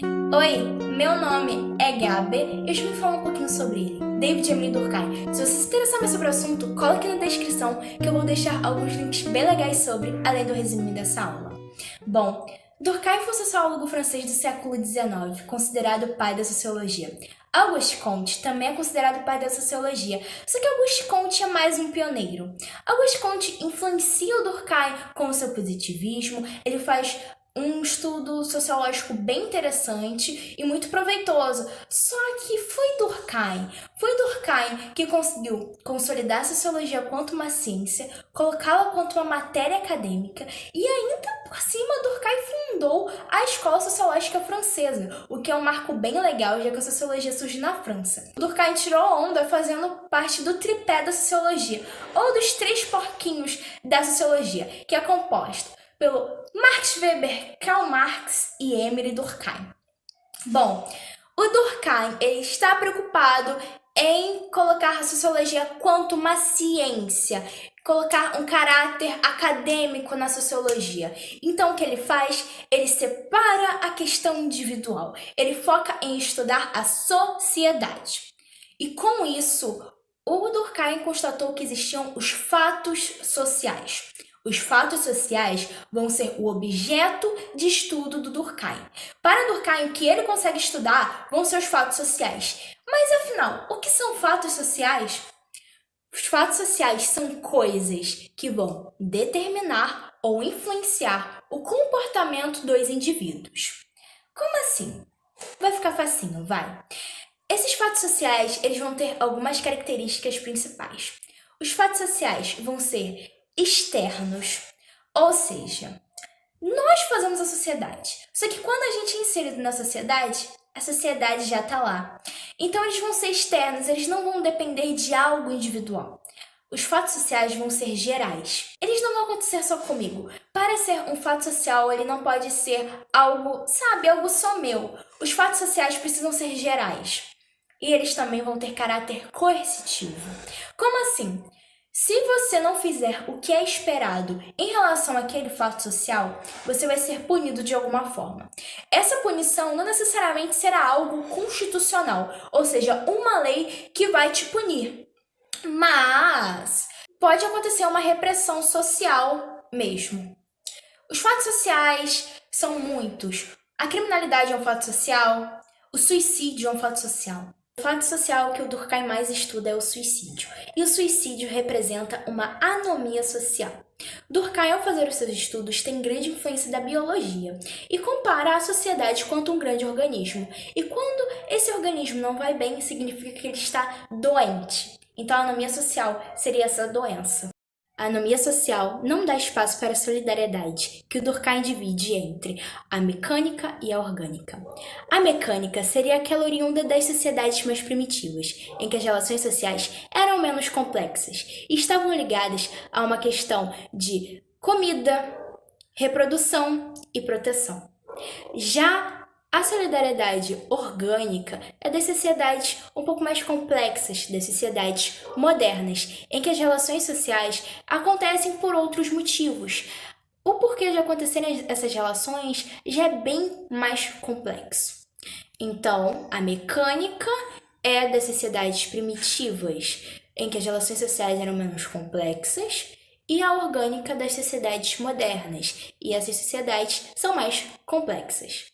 Oi, meu nome é Gabi e eu vim falar um pouquinho sobre ele, David Emily Durkheim. Se você se interessar mais sobre o assunto, cola aqui na descrição que eu vou deixar alguns links bem legais sobre, além do resumo dessa aula. Bom, Durkheim foi um sociólogo francês do século XIX, considerado o pai da sociologia. Auguste Comte também é considerado o pai da sociologia, só que Auguste Comte é mais um pioneiro. Auguste Comte influencia o Durkheim com o seu positivismo, ele faz um estudo sociológico bem interessante e muito proveitoso. Só que foi Durkheim que conseguiu consolidar a sociologia quanto uma ciência, colocá-la quanto uma matéria acadêmica e ainda por cima Durkheim fundou a Escola Sociológica Francesa, o que é um marco bem legal, já que a sociologia surge na França. Durkheim tirou onda fazendo parte do tripé da sociologia, ou dos três porquinhos da sociologia, que é composto pelo Max Weber, Karl Marx e Emile Durkheim. Bom, o Durkheim ele está preocupado em colocar a sociologia quanto uma ciência, colocar um caráter acadêmico na sociologia. Então, o que ele faz? Ele separa a questão individual. Ele foca em estudar a sociedade. E com isso, o Durkheim constatou que existiam os fatos sociais. Os fatos sociais vão ser o objeto de estudo do Durkheim. Para Durkheim, o que ele consegue estudar vão ser os fatos sociais. Mas afinal, o que são fatos sociais? Os fatos sociais são coisas que vão determinar ou influenciar o comportamento dos indivíduos. Como assim? Vai ficar facinho, vai. Esses fatos sociais, eles vão ter algumas características principais. Os fatos sociais vão ser externos, ou seja, nós fazemos a sociedade. Só que quando a gente é inserido na sociedade, a sociedade já está lá. Então eles vão ser externos, eles não vão depender de algo individual. Os fatos sociais vão ser gerais. Eles não vão acontecer só comigo. Para ser um fato social, ele não pode ser algo, algo só meu. Os fatos sociais precisam ser gerais. E eles também vão ter caráter coercitivo. Como assim? Se você não fizer o que é esperado em relação àquele fato social, você vai ser punido de alguma forma. Essa punição não necessariamente será algo constitucional, ou seja, uma lei que vai te punir. Mas pode acontecer uma repressão social mesmo. Os fatos sociais são muitos. A criminalidade é um fato social, o suicídio é um fato social. O fato social que o Durkheim mais estuda é o suicídio, e o suicídio representa uma anomia social. Durkheim, ao fazer os seus estudos, tem grande influência da biologia e compara a sociedade quanto um grande organismo. E quando esse organismo não vai bem, significa que ele está doente. Então, a anomia social seria essa doença. A anomia social não dá espaço para a solidariedade, que o Durkheim divide entre a mecânica e a orgânica. A mecânica seria aquela oriunda das sociedades mais primitivas, em que as relações sociais eram menos complexas e estavam ligadas a uma questão de comida, reprodução e proteção. Já a solidariedade orgânica é das sociedades um pouco mais complexas, das sociedades modernas, em que as relações sociais acontecem por outros motivos. O porquê de acontecerem essas relações já é bem mais complexo. Então, a mecânica é das sociedades primitivas, em que as relações sociais eram menos complexas, e a orgânica das sociedades modernas, e essas sociedades são mais complexas.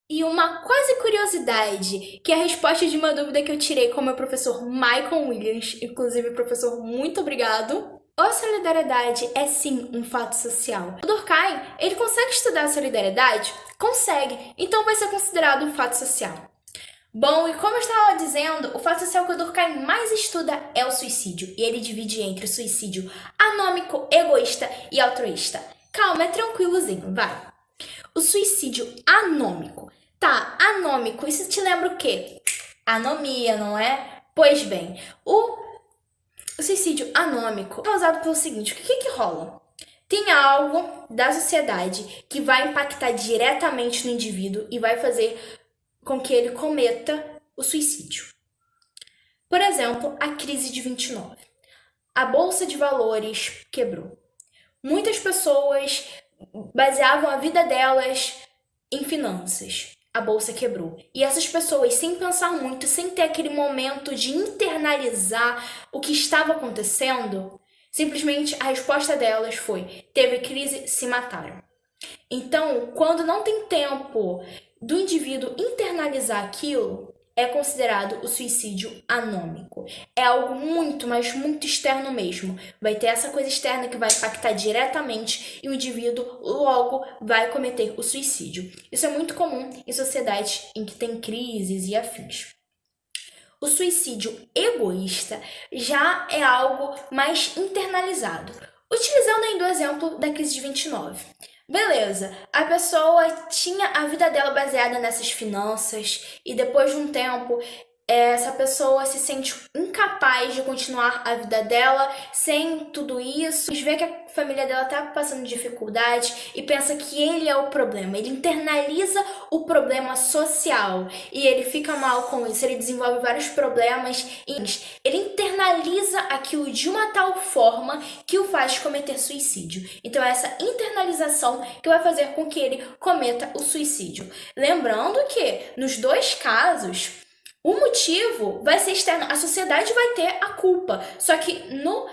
E uma quase curiosidade, que é a resposta de uma dúvida que eu tirei com o meu professor Michael Williams, inclusive, professor, muito obrigado. A solidariedade é sim um fato social. O Durkheim, ele consegue estudar a solidariedade? Consegue, então vai ser considerado um fato social. Bom, e como eu estava dizendo, o fato social que o Durkheim mais estuda é o suicídio, e ele divide entre o suicídio anômico, egoísta e altruísta. Calma, é tranquilozinho, vai. O suicídio anômico. Tá, anômico, isso te lembra o quê? Anomia, não é? Pois bem, o suicídio anômico é causado pelo seguinte, o que rola? Tem algo da sociedade que vai impactar diretamente no indivíduo e vai fazer com que ele cometa o suicídio. Por exemplo, a crise de 29. A bolsa de valores quebrou. Muitas pessoas baseavam a vida delas em finanças. a bolsa quebrou. E essas pessoas, sem pensar muito, sem ter aquele momento de internalizar o que estava acontecendo, simplesmente a resposta delas foi: teve crise, se mataram. Então, quando não tem tempo do indivíduo internalizar aquilo, é considerado o suicídio anômico. É algo muito, mas muito externo mesmo. Vai ter essa coisa externa que vai impactar diretamente e o indivíduo logo vai cometer o suicídio. Isso é muito comum em sociedades em que tem crises e afins. O suicídio egoísta já é algo mais internalizado. Utilizando ainda o exemplo da crise de 29. Beleza, a pessoa tinha a vida dela baseada nessas finanças e depois de um tempo essa pessoa se sente incapaz de continuar a vida dela sem tudo isso, vê que a família dela tá passando dificuldade e pensa que ele é o problema. Ele internaliza o problema social e ele fica mal com isso, ele desenvolve vários problemas e ele internaliza aquilo de uma tal forma que o faz cometer suicídio. Então é essa internalização que vai fazer com que ele cometa o suicídio. Lembrando que nos dois casos o motivo vai ser externo, a sociedade vai ter a culpa. Só que no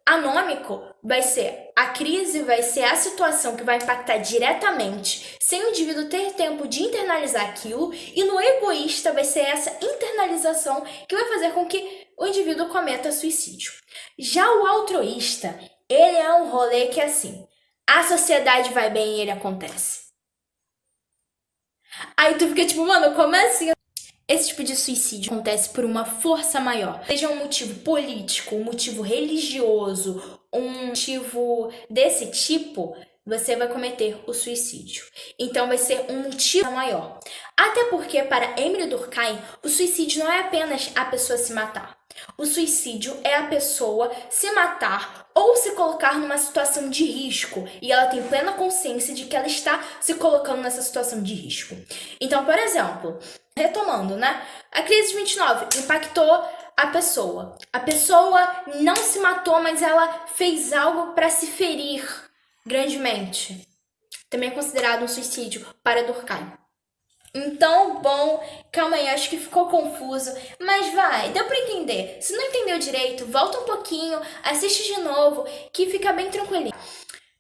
anômico vai ser a crise, vai ser a situação que vai impactar diretamente, sem o indivíduo ter tempo de internalizar aquilo, e no egoísta vai ser essa internalização que vai fazer com que o indivíduo cometa suicídio. Já o altruísta, ele é um rolê que é assim, a sociedade vai bem e ele acontece. Aí tu fica tipo, mano, como assim? Esse tipo de suicídio acontece por uma força maior, seja um motivo político, um motivo religioso, um motivo desse tipo, você vai cometer o suicídio. Então vai ser um motivo maior. Até porque, para Emile Durkheim, o suicídio não é apenas a pessoa se matar. O suicídio é a pessoa se matar ou se colocar numa situação de risco e ela tem plena consciência de que ela está se colocando nessa situação de risco. Então, por exemplo, retomando, né? A crise de 29 impactou a pessoa. A pessoa não se matou, mas ela fez algo para se ferir grandemente. Também é considerado um suicídio para Durkheim. Então, bom, calma aí, acho que ficou confuso, mas vai, deu pra entender. Se não entendeu direito, volta um pouquinho, assiste de novo, que fica bem tranquilinho.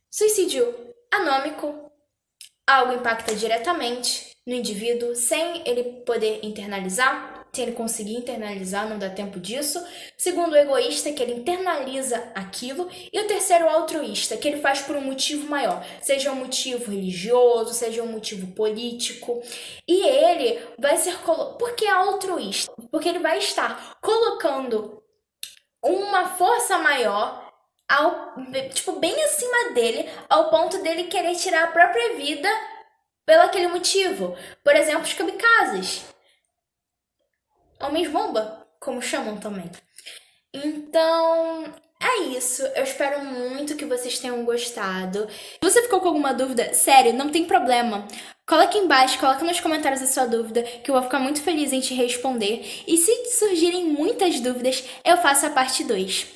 Suicídio anômico, algo impacta diretamente no indivíduo sem ele poder internalizar, sem ele conseguir internalizar, não dá tempo disso. Segundo, o egoísta, que ele internaliza aquilo. E o terceiro, o altruísta, que ele faz por um motivo maior, seja um motivo religioso, seja um motivo político. E ele vai ser... Por que altruísta? Porque ele vai estar colocando uma força maior bem acima dele, ao ponto dele querer tirar a própria vida pelo aquele motivo. Por exemplo, os kamikazes. Homens-bomba, como chamam também. Então, é isso. Eu espero muito que vocês tenham gostado. Se você ficou com alguma dúvida, sério, não tem problema. Coloca aqui embaixo, coloca nos comentários a sua dúvida, que eu vou ficar muito feliz em te responder. E se surgirem muitas dúvidas, eu faço a parte 2.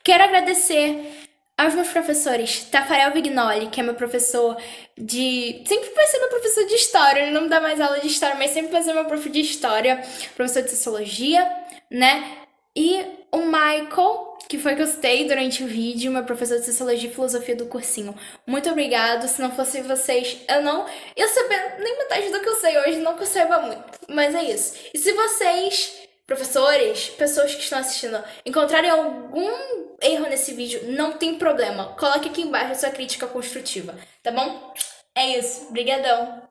Quero agradecer aos meus professores, Tafarel Vignoli, que é meu professor de... Sempre vai ser meu professor de história, ele não me dá mais aula de história, mas sempre vai ser meu prof de história, professor de sociologia, né? E o Michael, que foi que eu citei durante o vídeo, meu professor de sociologia e filosofia do cursinho. Muito obrigado, se não fosse vocês, eu não ia saber nem metade do que eu sei hoje, não que eu saiba muito, mas é isso. E se vocês... professores, pessoas que estão assistindo, encontrarem algum erro nesse vídeo, não tem problema. Coloque aqui embaixo a sua crítica construtiva, tá bom? É isso. Brigadão.